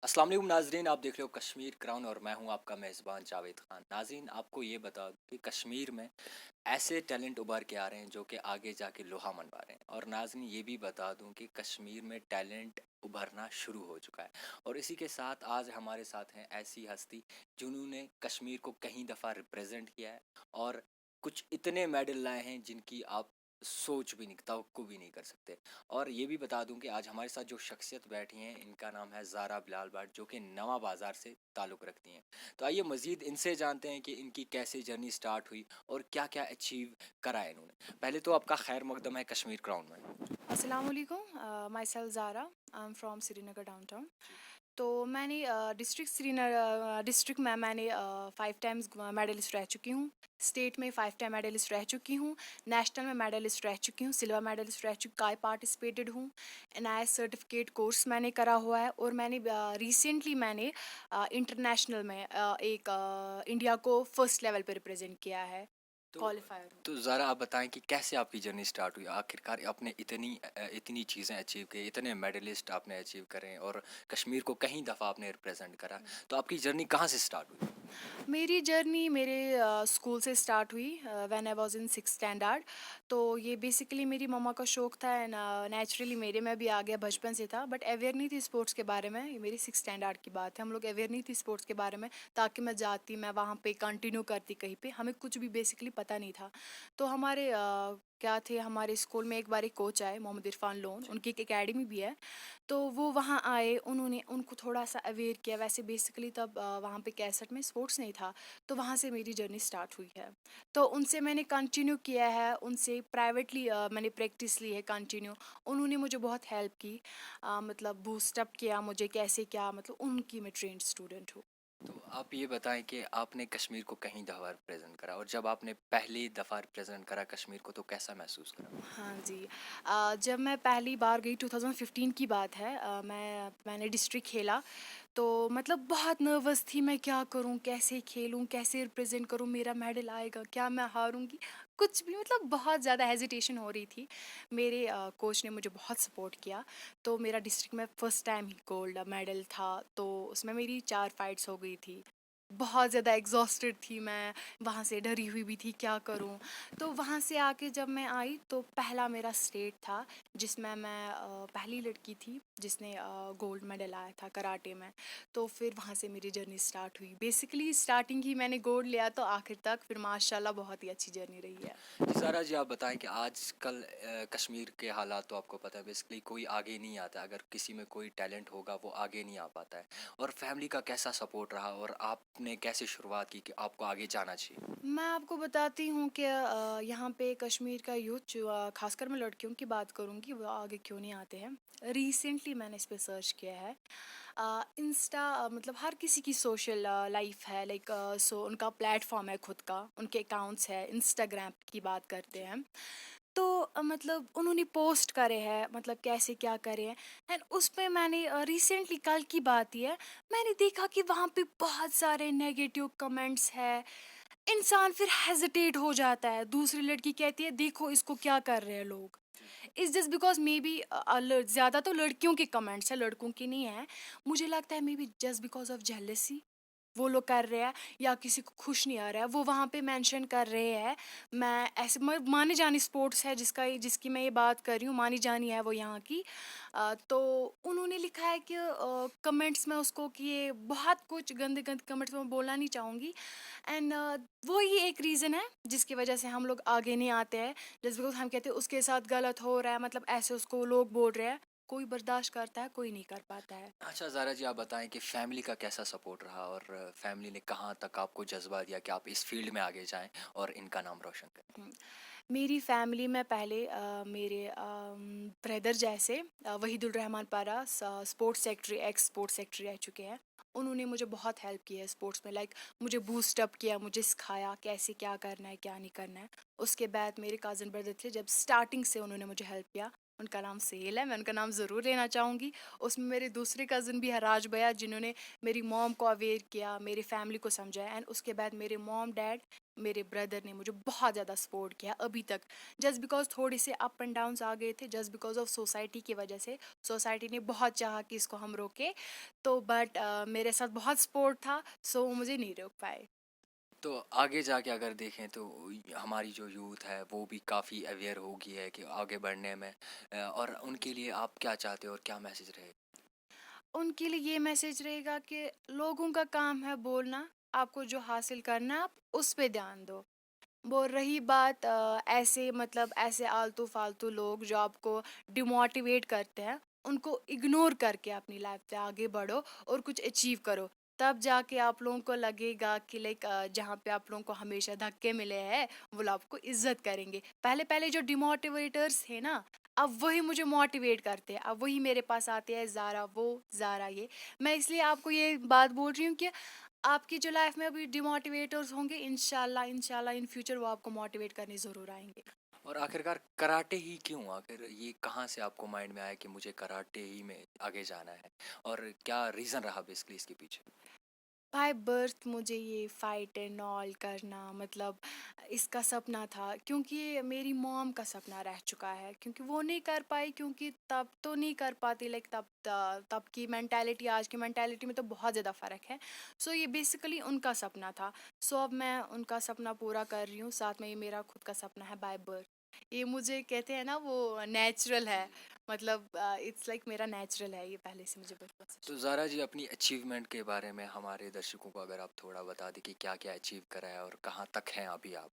अस्सलाम वालेकुम नाजरीन, आप देख रहे हो कश्मीर क्राउन और मैं हूं आपका मेज़बान जावेद खान। नाजरीन, आपको ये बता दूं कि कश्मीर में ऐसे टैलेंट उभर के आ रहे हैं जो कि आगे जाके लोहा मनवा रहे हैं। और नाजरीन, ये भी बता दूं कि कश्मीर में टैलेंट उभरना शुरू हो चुका है। और इसी के साथ आज हमारे साथ हैं ऐसी हस्ती जिन्होंने कश्मीर को कई दफ़ा रिप्रेजेंट किया है और कुछ इतने मेडल लाए हैं जिनकी आप सोच भी नहीं, तवक्को भी नहीं कर सकते। और ये भी बता दूं कि आज हमारे साथ जो शख्सियत बैठी हैं इनका नाम है ज़ारा बिलाल भट्ट, जो कि नवा बाज़ार से ताल्लुक़ रखती हैं। तो आइए मज़ीद इनसे जानते हैं कि इनकी कैसे जर्नी स्टार्ट हुई और क्या क्या अचीव करा है इन्होंने। पहले तो आपका खैर मकदम है कश्मीर क्राउन में। अस्सलाम वालेकुम। Myself Zara. I am from Srinagar downtown. जी। तो मैंने डिस्ट्रिक्ट में मैंने 5 टाइम्स मेडलिस्ट रह चुकी हूँ। स्टेट में 5 टाइम मेडलिस्ट रह चुकी हूँ। नेशनल में मेडलिस्ट रह चुकी हूँ, सिल्वर मेडलिस्ट रह चुकी, काय पार्टिसिपेटेड हूँ। NIS सर्टिफिकेट कोर्स मैंने करा हुआ है और मैंने रिसेंटली मैंने इंटरनेशनल में इंडिया को फर्स्ट लेवल पे रिप्रेजेंट किया है। तो क्वालिफायर हूँ। तो ज़रा आप बताएं कि कैसे आपकी जर्नी स्टार्ट हुई, आखिरकार आपने इतनी चीज़ें अचीव की, इतने मेडलिस्ट आपने अचीव करें और कश्मीर को कई दफ़ा आपने रिप्रेजेंट करा। तो आपकी जर्नी कहाँ से स्टार्ट हुई? मेरी जर्नी मेरे स्कूल से स्टार्ट हुई when I was in 6th standard. तो ये बेसिकली मेरी मम्मा का शौक़ था एंड नेचुरली मेरे में भी आ गया, बचपन से था बट अवेयर नहीं थी स्पोर्ट्स के बारे में। ये मेरी 6th स्टैंडर्ड की बात है, हम लोग अवेयर नहीं थी स्पोर्ट्स के बारे में। ताकि मैं जाती, मैं वहाँ पे कंटिन्यू करती कहीं पे, हमें कुछ भी बेसिकली पता नहीं था। तो हमारे क्या थे, हमारे स्कूल में एक बार एक कोच आए, मोहम्मद इरफान लोन, जी। उनकी एक एकेडमी भी है। तो वो वहाँ आए, उन्होंने उनको थोड़ा सा अवेयर किया। वैसे बेसिकली तब वहाँ पे कैसेट में स्पोर्ट्स नहीं था। तो वहाँ से मेरी जर्नी स्टार्ट हुई है। तो उनसे मैंने कंटिन्यू किया है, उनसे प्राइवेटली मैंने प्रैक्टिस ली है कंटिन्यू। उन्होंने मुझे बहुत हेल्प की, मतलब बूस्टअप किया मुझे, कैसे क्या, मतलब उनकी मैं ट्रेंड स्टूडेंट हूँ। तो आप ये बताएं कि आपने कश्मीर को कहीं दफ़ा रिप्रेजेंट करा और जब आपने पहली दफ़ा रिप्रेजेंट करा कश्मीर को तो कैसा महसूस करा? हाँ जी। जब मैं पहली बार गई, 2015 की बात है। मैंने डिस्ट्रिक्ट खेला। तो मतलब बहुत नर्वस थी, मैं क्या करूँ, कैसे खेलूँ, कैसे रिप्रेजेंट करूँ, मेरा मेडल आएगा क्या, मैं हारूँगी, कुछ भी, मतलब बहुत ज़्यादा हेजिटेशन हो रही थी। मेरे कोच ने मुझे बहुत सपोर्ट किया। तो मेरा डिस्ट्रिक्ट में फर्स्ट टाइम ही गोल्ड मेडल था। तो उसमें मेरी 4 फाइट्स हो गई थी। बहुत ज़्यादा एग्जॉस्टेड थी मैं, वहाँ से डरी हुई भी थी क्या करूँ। तो वहाँ से आके जब मैं आई तो पहला मेरा स्टेट था जिसमें मैं पहली लड़की थी जिसने गोल्ड मेडल आया था कराटे में। तो फिर वहाँ से मेरी जर्नी स्टार्ट हुई। बेसिकली स्टार्टिंग ही मैंने गोल्ड लिया तो आखिर तक फिर माशाल्लाह बहुत ही अच्छी जर्नी रही है। जी सारा जी, आप बताएं कि आजकल कश्मीर के हालात तो आपको पता है, बेसिकली कोई आगे नहीं आता। अगर किसी में कोई टैलेंट होगा वो आगे नहीं आ पाता है। और फैमिली का कैसा सपोर्ट रहा और आपने कैसे शुरुआत की कि आपको आगे जाना चाहिए? मैं आपको बताती हूँ कि यहाँ पे कश्मीर का यूथ जो खासकर मैं लड़कियों की बात करूँगी, वो आगे क्यों नहीं आते हैं। रिसेंटली मैंने इस पे सर्च किया है। इंस्टा, मतलब हर किसी की सोशल लाइफ है, लाइक सो उनका प्लेटफॉर्म है खुद का, उनके अकाउंट्स है, इंस्टाग्राम की बात करते जी। हैं। तो मतलब उन्होंने पोस्ट करे हैं, मतलब कैसे क्या करे हैं। एंड उस पे मैंने रिसेंटली, कल की बात ही है, मैंने देखा कि वहाँ पे बहुत सारे नेगेटिव कमेंट्स है। इंसान फिर हेजिटेट हो जाता है, दूसरी लड़की कहती है देखो इसको क्या कर रहे हैं लोग। जी। Is just because maybe ज़्यादा तो लड़कियों के कमेंट्स है, लड़कों की नहीं है। मुझे लगता है may be just because of jealousy वो लोग कर रहे हैं, या किसी को खुश नहीं आ रहा है वो वहाँ पे मेंशन कर रहे हैं। मैं ऐसे मानी जानी स्पोर्ट्स है जिसकी मैं ये बात कर रही हूँ, मानी जानी है वो यहाँ की। तो उन्होंने लिखा है कि कमेंट्स में उसको कि ये बहुत कुछ गंदे गंदे कमेंट्स में बोलना नहीं चाहूँगी। एंड वो ही एक रीज़न है जिसकी वजह से हम लोग आगे नहीं आते हैं। जस्ट बिकॉज हम कहते हैं उसके साथ गलत हो रहा है, मतलब ऐसे उसको लोग बोल रहे हैं। कोई बर्दाश्त करता है, कोई नहीं कर पाता है। अच्छा ज़ारा जी, आप बताएं कि फैमिली का कैसा सपोर्ट रहा और फैमिली ने कहाँ तक आपको जज्बा दिया कि आप इस फील्ड में आगे जाएं और इनका नाम रोशन करें? हम्म, मेरी फैमिली में पहले मेरे ब्रदर जैसे वहीदुल रहमान पारा sports secretary, x sports secretary रह चुके हैं। उन्होंने मुझे बहुत हेल्प की है स्पोर्ट्स में, लाइक मुझे बूस्ट अप किया, मुझे सिखाया कैसे क्या करना है क्या नहीं करना है। उसके बाद मेरे कज़न ब्रदर थे, जब स्टार्टिंग से उन्होंने मुझे हेल्प किया। उनका नाम सेल है, मैं उनका नाम ज़रूर लेना चाहूँगी। उसमें मेरे दूसरे कज़न भी है राज भैया, जिन्होंने मेरी मॉम को अवेयर किया, मेरी फैमिली को समझाया, एंड उसके बाद मेरे मॉम, डैड, मेरे ब्रदर ने मुझे बहुत ज़्यादा सपोर्ट किया अभी तक। जस्ट बिकॉज़ थोड़े से अप एंड डाउन्स आ गए थे, जस्ट बिकॉज़ ऑफ सोसाइटी की वजह से। सोसाइटी ने बहुत चाहा कि इसको हम रोकें, तो बट मेरे साथ बहुत सपोर्ट था, सो वो मुझे नहीं रोक पाए। तो आगे जाके अगर देखें तो हमारी जो यूथ है वो भी काफ़ी अवेयर हो गई है कि आगे बढ़ने में, और उनके लिए आप क्या चाहते हो और क्या मैसेज रहे? उनके लिए ये मैसेज रहेगा कि लोगों का काम है बोलना, आपको जो हासिल करना है आप उस पे ध्यान दो। वो रही बात ऐसे मतलब ऐसे आलतू फालतू लोग जो आपको डिमोटिवेट करते हैं, उनको इग्नोर करके अपनी लाइफ पे आगे बढ़ो और कुछ अचीव करो। तब जाके आप लोगों को लगेगा कि लाइक जहाँ पे आप लोगों को हमेशा धक्के मिले हैं, वो लोग आपको इज्जत करेंगे। पहले पहले जो डिमोटिवेटर्स थे ना, अब वही मुझे मोटिवेट करते हैं, अब वही मेरे पास आते हैं, ज़ारा वो, ज़ारा ये। मैं इसलिए आपको ये बात बोल रही हूँ कि आपकी जो लाइफ में अभी डिमोटिवेटर्स होंगे, इंशाल्लाह इंशाल्लाह इन फ्यूचर वो आपको मोटिवेट करने ज़रूर आएंगे। और आखिरकार कराटे ही क्यों? आखिर ये कहाँ से आपको माइंड में आया कि मुझे कराटे ही में आगे जाना है, और क्या रीज़न रहा बेसिकली इसके पीछे? बाय बर्थ मुझे ये फाइट एंड ऑल करना मतलब इसका सपना था, क्योंकि ये मेरी मॉम का सपना रह चुका है, क्योंकि वो नहीं कर पाई, क्योंकि तब तो नहीं कर पाती, लाइक तब की मेंटालिटी आज की मेंटालिटी में तो बहुत ज़्यादा फ़र्क है। सो ये बेसिकली उनका सपना था। सो अब मैं उनका सपना पूरा कर रही हूँ, साथ में ये मेरा खुद का सपना है बाय बर्थ। ये मुझे कहते हैं ना वो नेचुरल है, मतलब इट्स लाइक मेरा नेचुरल है ये पहले से मुझे बचपन से तो शुरू से। ज़ारा जी, अपनी अचीवमेंट के बारे में हमारे दर्शकों को अगर आप थोड़ा बता दें कि क्या-क्या अचीव करा है और कहाँ तक हैं अभी आप?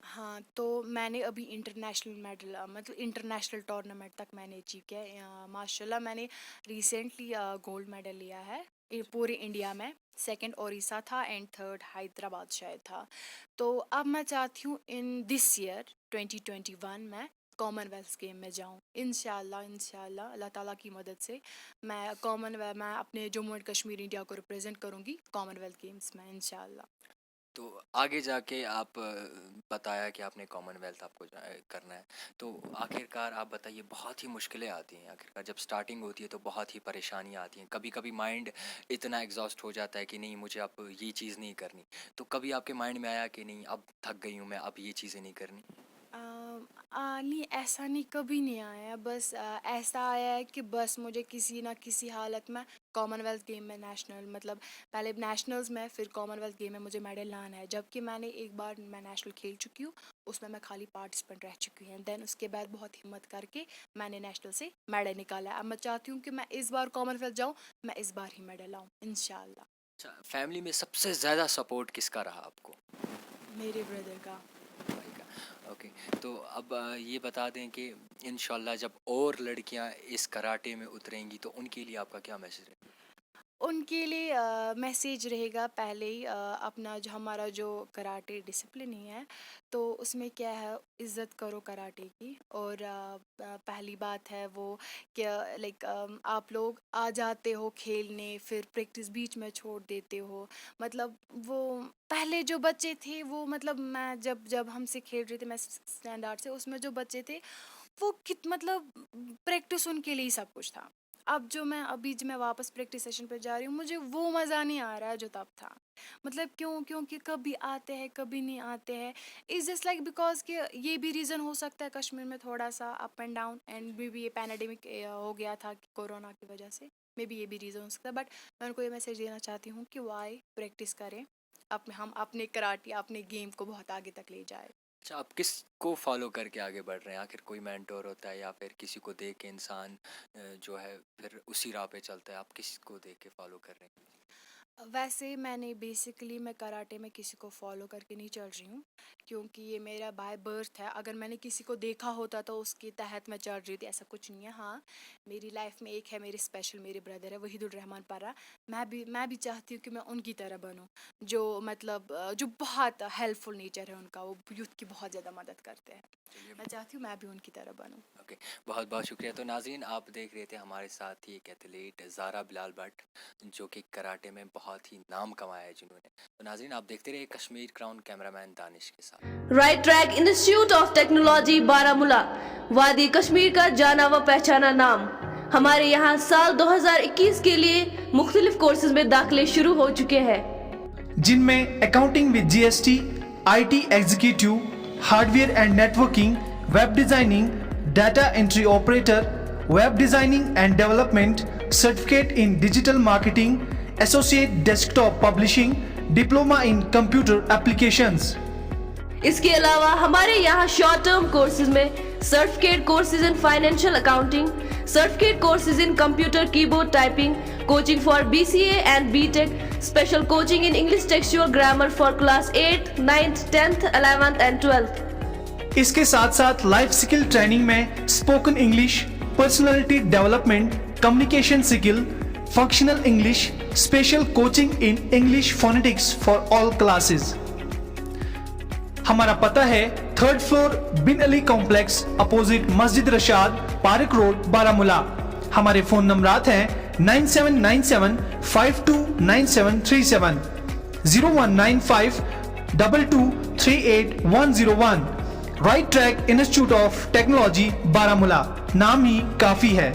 हाँ, तो मैंने अभी इंटरनेशनल मेडल मतलब इंटरनेशनल टूर्नामेंट तक मैंने अचीव किया है। माशाल्लाह मैंने रिसेंटली गोल्ड मेडल लिया है पूरे इंडिया में। सेकंड ओडिशा था एंड थर्ड हैदराबाद शायद था। तो अब मैं चाहती हूँ इन दिस ईयर 2021 में कॉमनवेल्थ गेम में जाऊँ, इंशाल्लाह इंशाल्लाह अल्लाह ताला की मदद से। मैं अपने जम्मू एंड कश्मीर इंडिया को रिप्रेजेंट करूँगी कॉमनवेल्थ गेम्स में इंशाल्लाह। तो आगे जाके आप, बताया कि आपने कॉमनवेल्थ आपको करना है, तो आखिरकार आप बताइए, बहुत ही मुश्किलें आती हैं आखिरकार जब स्टार्टिंग होती है, तो बहुत ही परेशानियाँ आती हैं, कभी कभी माइंड इतना एग्जॉस्ट हो जाता है कि नहीं, मुझे अब ये चीज़ नहीं करनी। तो कभी आपके माइंड में आया कि नहीं, अब थक गई हूँ मैं, अब ये चीज़ें नहीं करनी? नहीं, ऐसा नहीं, कभी नहीं आया। बस ऐसा आया है कि बस मुझे किसी ना किसी हालत में कॉमनवेल्थ गेम में नेशनल मतलब पहले नेशनल्स में फिर कॉमनवेल्थ गेम में मुझे मेडल लाना है, जबकि मैंने एक बार मैं नेशनल खेल चुकी हूँ, उसमें मैं खाली पार्टिसिपेंट रह चुकी हूँ। देन उसके बाद बहुत हिम्मत करके मैंने नेशनल से मेडल निकाला है। अब मैं चाहती हूँ कि मैं इस बार कॉमनवेल्थ जाऊँ, मैं इस बार ही मेडल लाऊँ इंशाल्लाह। अच्छा, फैमिली में सबसे ज़्यादा सपोर्ट किसका रहा आपको? मेरे ब्रदर का। भाई का। ओके। तो अब ये बता दें कि इंशाल्लाह जब और लड़कियां इस कराटे में उतरेंगी तो उनके लिए आपका क्या मैसेज है? उनके लिए मैसेज रहेगा पहले ही अपना जो हमारा जो कराटे डिसिप्लिन ही है, तो उसमें क्या है, इज़्ज़त करो कराटे की। और पहली बात है वो क्या, लाइक आप लोग आ जाते हो खेलने, फिर प्रैक्टिस बीच में छोड़ देते हो। मतलब वो पहले जो बच्चे थे वो, मतलब मैं जब जब हमसे खेल रहे थे, मैं स्टैंडर्ड से, उसमें जो बच्चे थे वो कित मतलब प्रैक्टिस उनके लिए ही सब कुछ था। अब जो मैं अभी जो मैं वापस प्रैक्टिस सेशन पे जा रही हूँ, मुझे वो मज़ा नहीं आ रहा है जो तब था। मतलब क्यों? क्योंकि कभी आते हैं कभी नहीं आते हैं। इज़ जस्ट लाइक बिकॉज कि ये भी रीज़न हो सकता है कश्मीर में थोड़ा सा अप एंड डाउन, एंड भी ये पैंडेमिक हो गया था कोरोना की वजह से। मे बी ये भी रीज़न हो सकता है, बट मैं उनको ये मैसेज देना चाहती हूँ कि वाई प्रैक्टिस करें, हम अपने कराटे अपने गेम को बहुत आगे तक ले जाए। अच्छा, आप किसको फॉलो करके आगे बढ़ रहे हैं? आखिर कोई मेंटोर होता है या फिर किसी को देख के इंसान जो है फिर उसी राह पे चलता है? आप किसको देख के फॉलो कर रहे हैं? वैसे मैंने बेसिकली मैं कराटे में किसी को फॉलो करके नहीं चल रही हूँ, क्योंकि ये मेरा बाय बर्थ है। अगर मैंने किसी को देखा होता तो उसके तहत मैं चल रही थी, ऐसा कुछ नहीं है। हाँ, मेरी लाइफ में एक है मेरे स्पेशल, मेरे ब्रदर है वहीदुर रहमान पारा। मैं भी चाहती हूँ कि मैं उनकी तरह बनूँ, जो मतलब जो बहुत हेल्पफुल नेचर है उनका, वो यूथ की बहुत ज़्यादा मदद करते हैं। चलिए। मैं चाहती हूँ मैं भी उनकी तरह बनूँ। ओके, बहुत बहुत शुक्रिया। तो नाज़रीन, आप देख रहे थे हमारे साथ ही एक एथलीट ज़ारा बिलाल भट्ट, जो कि कराटे में बहुत बहुत ही नाम कमाया है जिन्होंने। तो नाज़रीन, आप देखते रहिए कश्मीर क्राउन कैमरामैन दानिश के साथ। Right track institute of technology Baramulla, वादी कश्मीर का जाना व पहचाना नाम। हमारे यहाँ साल 2021 के लिए मुख्तलिफ कोर्सेज में दाखिले शुरू हो चुके हैं, जिनमें accounting with GST, IT executive, hardware and networking, web designing, data entry operator, web designing and development, certificate in digital marketing, associate desktop publishing, diploma in computer applications. इसके अलावा हमारे यहाँ शॉर्ट टर्म कोर्सेज में certificate courses in financial accounting, certificate courses in computer keyboard typing, coaching for BCA and BTech, special coaching in English textual grammar for class 8, 9th, 10th, 11th and 12th। इसके साथ साथ life skill training में spoken English, personality development, communication skill, functional English, special coaching in English phonetics for all classes. हमारा पता है 3rd floor बिन Ali complex opposite मस्जिद Rashad, park road, Baramulla. हमारे phone नंबरात हैं 9797 529737, 0195 2238 101। Right track institute of technology Baramulla, नाम ही काफी है।